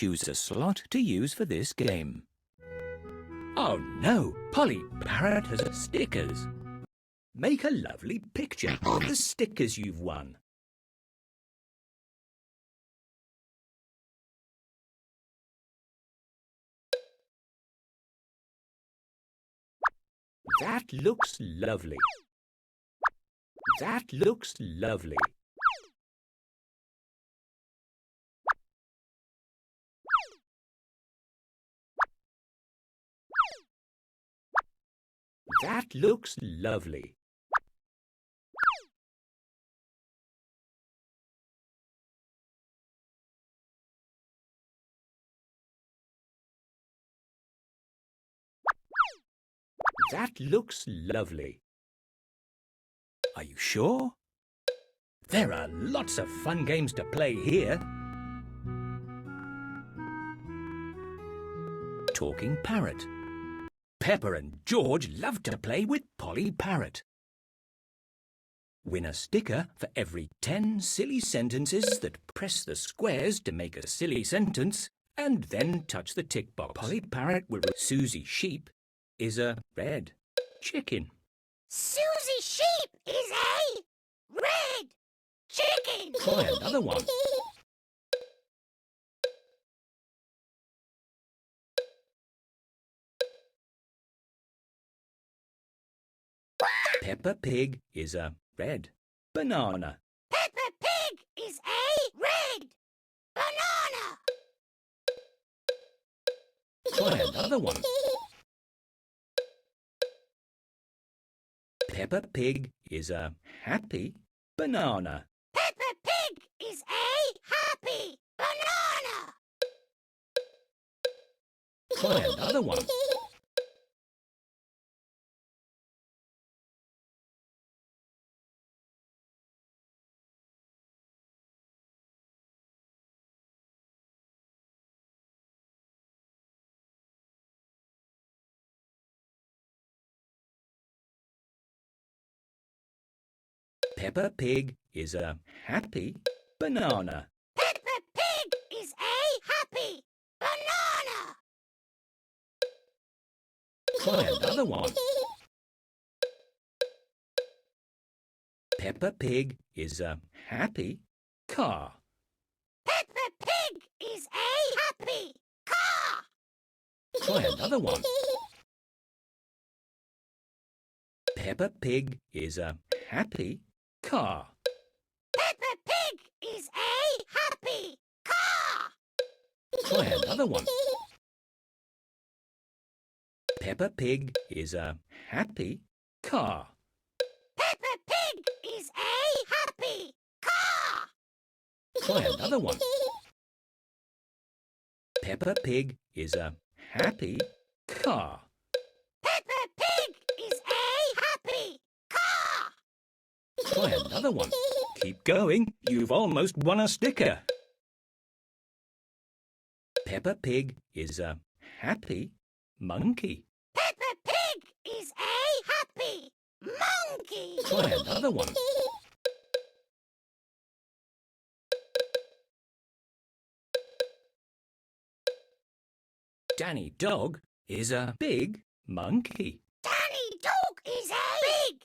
choose a slot to use for this game. Oh no, Polly Parrot has stickers. Make a lovely picture of the stickers you've won. That looks lovely. That looks lovely. That looks lovely. That looks lovely. Are you sure? There are lots of fun games to play here. Talking Parrot. Peppa and George love to play with Polly Parrot. Win a sticker for every 10 silly sentences that press the squares to make a silly sentence and then touch the tick box. Polly Parrot will... Susie Sheep is a red chicken. Susie Sheep is a red chicken. Try another one. Peppa Pig is a red banana. Peppa Pig is a red banana. Try another one. Peppa Pig is a happy banana. Peppa Pig is a happy banana. Try another one. Peppa Pig is a happy banana. Peppa Pig is a happy banana. Try another one. Peppa Pig is a happy car. Peppa Pig is a happy car. Try another one. Peppa Pig is a happy car. Peppa Pig is a happy car. Try another one. Peppa Pig is a happy car. Peppa Pig is a happy car. Try another one. Peppa Pig is a happy car. Peppa Pig is a happy car. Try another one. Keep going. You've almost won a sticker. Peppa Pig is a happy monkey. Peppa Pig is a happy monkey. Try another one. Danny Dog is a big monkey. Danny Dog is a big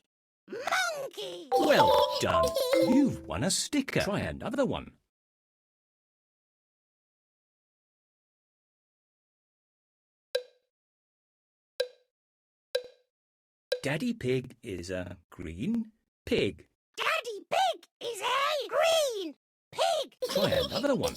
monkey. Well done. You've won a sticker. Try another one. Daddy Pig is a green pig. Daddy Pig is a green pig. Try another one.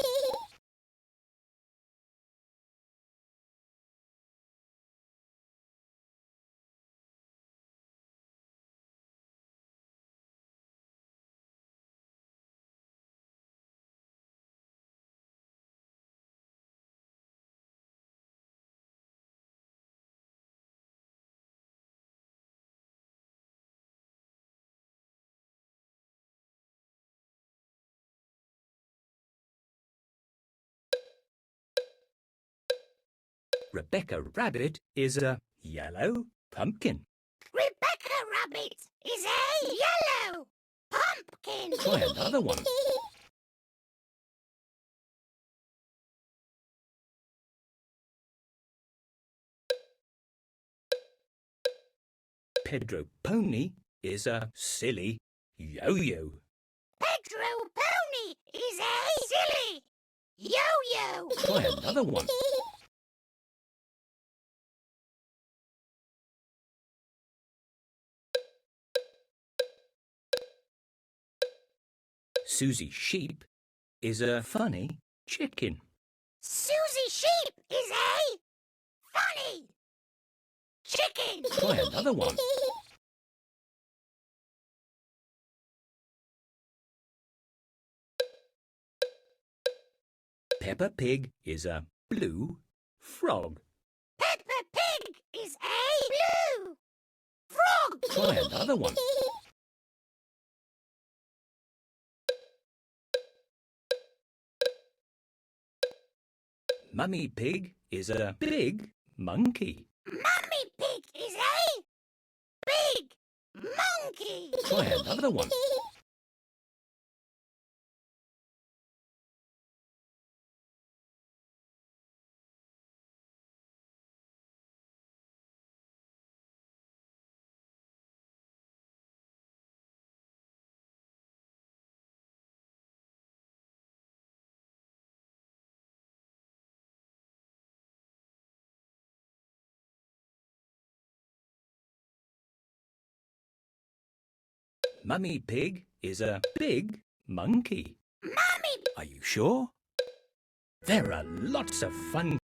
Rebecca Rabbit is a yellow pumpkin. Rebecca Rabbit is a yellow pumpkin. Try another one. Pedro Pony is a silly yo-yo. Pedro Pony is a silly yo-yo. Try another one. Susie Sheep is a funny chicken. Susie Sheep is a funny chicken. Try another one. Peppa Pig is a blue frog. Peppa Pig is a blue frog. Try another one. Mummy Pig is a big monkey. Mummy Pig is a big monkey. Try another one. Mummy Pig is a big monkey. Mummy. Are you sure? There are lots of fun